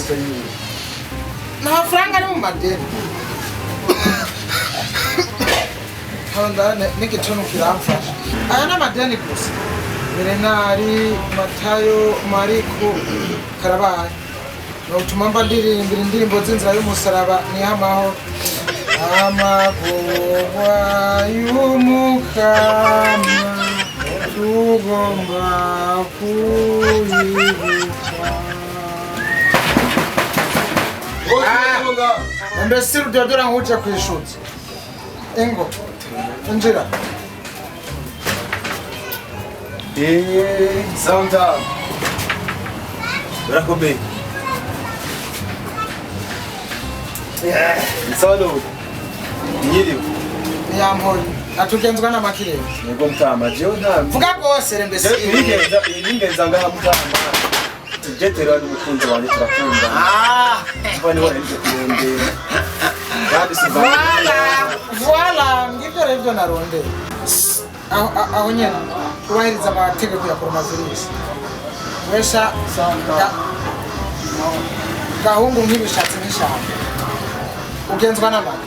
gusa yiwe. Nta franga ari mu madeni. Handa n'igituntu kiramfasha. Aya n'amadeni gusa. Mirenari, Matayo, Mariko, Karabaye. Notuma mba ndirimbira indirimbo z'inzira y'umusaraba nihamaho. Amagorwa y'umukama tugomba kuyibuka. Mbese urudodora nk'uje kwishutse. Ingo, injira. Soundtown. Urakomeye. Solo. Nyiriwe. Yampori. Atugenzwa n'amakirere. Yego mtama, jewe nta. Vuga rwose mbese. Ingenza ngaha mutama. Jetero ari umukunzi wanjye turakunda. Mbone wari kurondera. Voilà, ngibyo rero narondera. Aho nyene kubahiriza amategeko ya coronavirus. Wesha gahungu nk'ibishatsi n'ishamba. Ugenzwa n'amaka.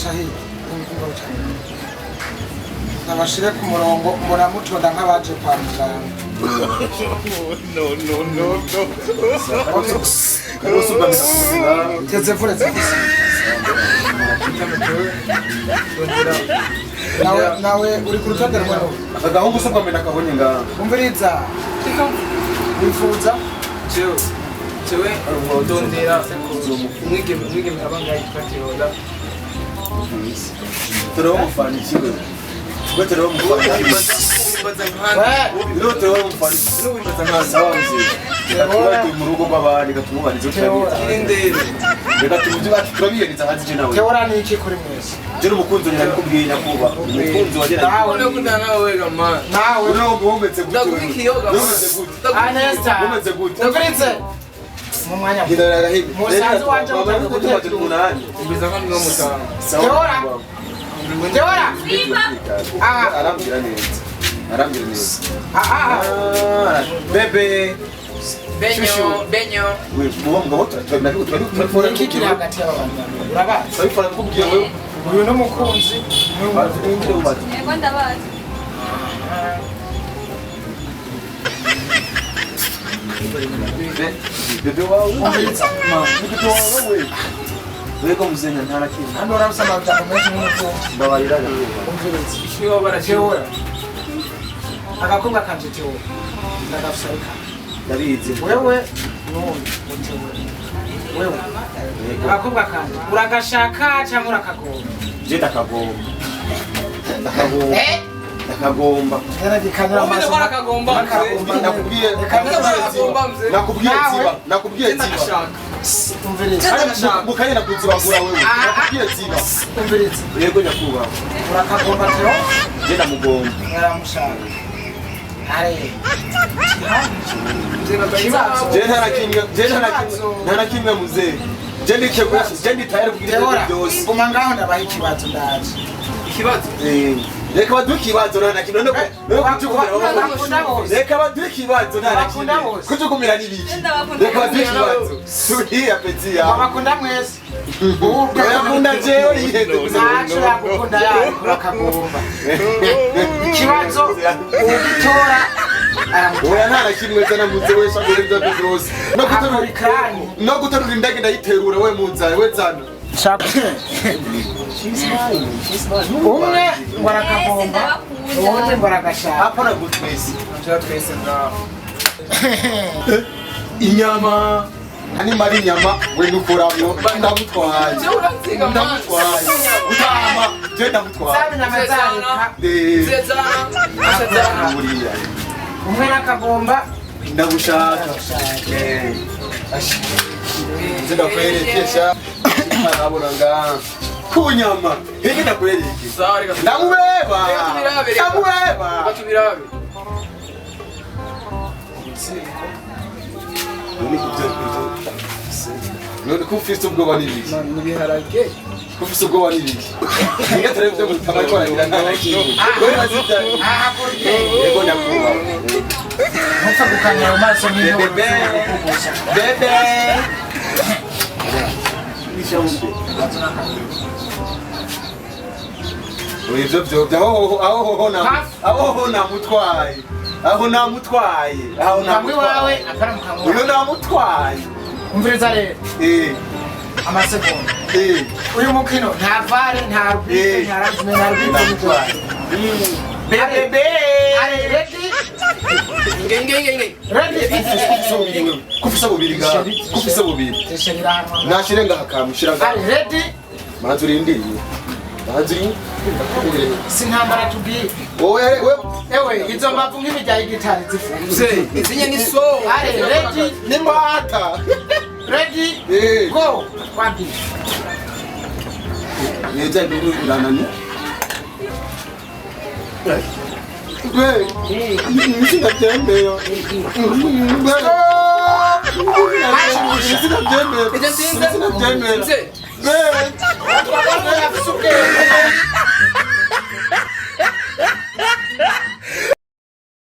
Chahi. Nabashire ku murongo mbona mutonda nk'abaje kwa muganga. No. Tezefure zifise. Nawe uri ku rutonde rwawe. Agahungu usubwa mena kabonye ngaha. Umviriza. Wifuza? Chewe urudondera umwigeme abanga yitwa Turo mufana ikigo. Twe turo mufana ikigo. Iro turo mufana ikigo wimbaza nka sawanze. Turi mu rugo rw'abandi gatumubanize irindere. Reka tumuvuga turabiyeriza hanze je nawe. Teora ni iki kuri mwese? Je umukunzi nyina kubwiye nakuba. Umukunzi wagera. Nawe kundana nawe gama. Nawe uno guhometse gute. Ndagukiyoga. Anesta. Guhometse gute. Ndaguritse. Mu mwanya. Gidara hibi. Musanzu wanje gutuma umunani. Imbiza kandi no mutanga. Teora. Arambira neza. Arambira neza. Bebe. Benyo. We mubo turabona Iki kiri hagati y'abantu. Urabazi? Sabifana kubwiye wewe. Uyu no mukunzi. Yego ndabazi. Bebe wawe. Bebe wawe. Wego muzenya ntarakina. Hano urabusama byakomeje n'umukunzi. Ndabarira. Umviriza. Ishiwa barashiwa. Agakobwa kanje Teora. Ndagafusarika. Ndabizi. Wewe wewe agakobwa kanje uragashaka cyangwa urakagomba? Je ndakagomba. Ndakagomba. Yaragikanyura amaso. Nakubwiye ziba. Umviriza. Mukanye nakuzibagura wewe. Nakubwiye ziba. Umviriza. Yego nyakuba. Urakagomba Teora? Je ndamugomba. Yaramushaka. Are. Je ntarakimwe muzee. Je ndikegushi, je nditayari kugira ibintu byose. Guma ngaho ndabaha ikibazo ndaje. Ikibazo? Reka baduke ikibazo ntanakimwe no reka baduke ikibazo ntanakimwe. Kujukumira n'ibiki. Reka baduke ikibazo. Suhiya peti ya. Bakunda mwese. Yakunda jewe yiheze Nacho yakukunda yawe urakagomba. Ikibazo ugitora oya ntanakimwe zana muze wesha mbere ibyo byose. No guterura indage ndayiterura we muzaye we zana. Umwe warakagomba uwundi warakashaka. Hapana gutwese. Njya twese ngaho. Inyama ani mari inyama we nukoramyo ndamutwaye. Ndamutwaye. Utama je ndamutwaye. Sabe nyama zalika. Zezana. Buriya. Umwe nakagomba Ndagushaka. Nzenda kwerekesha. Arabona nga. Kunyama. Heke ndakwereke. Ndamubeba. Ndamubeba. Batubirabe. None kufise ubwoba n'ibiki? Nibiharage. Kufise ubwoba n'ibiki? Niga televiziyo mutabako aragira ntarakimwe. Wewe bazita. Yego nyakuba. Ntupfa gukanya mu maso nk'iyo. Bebe. wigisha mbe. Ivyo vyo aho namutwaye. Aho namutwaye. Kamwe wawe akara mukamwe. Uyo namutwaye. Umviriza rero. Amasegonda. Uyu mukino nta vare nta rubise nta razime nta rubise mutwaye. Bebe. Are ready? Nge. Ready? Kufisa bubiri ga. Kufisa bubiri. Teshira hano. Nashire ngaha kamushira ngaha. Are ready? Manzi urindiriye. Manzi Sintambara tugiye. Ewe izo mbavu nk'imijya y'igitari zifunze. Izinye ni so. Are ready? ni mbata. Ready? Go. Wapi? Neza ndu uranani. Nishinda tembea. Nishinda tembea.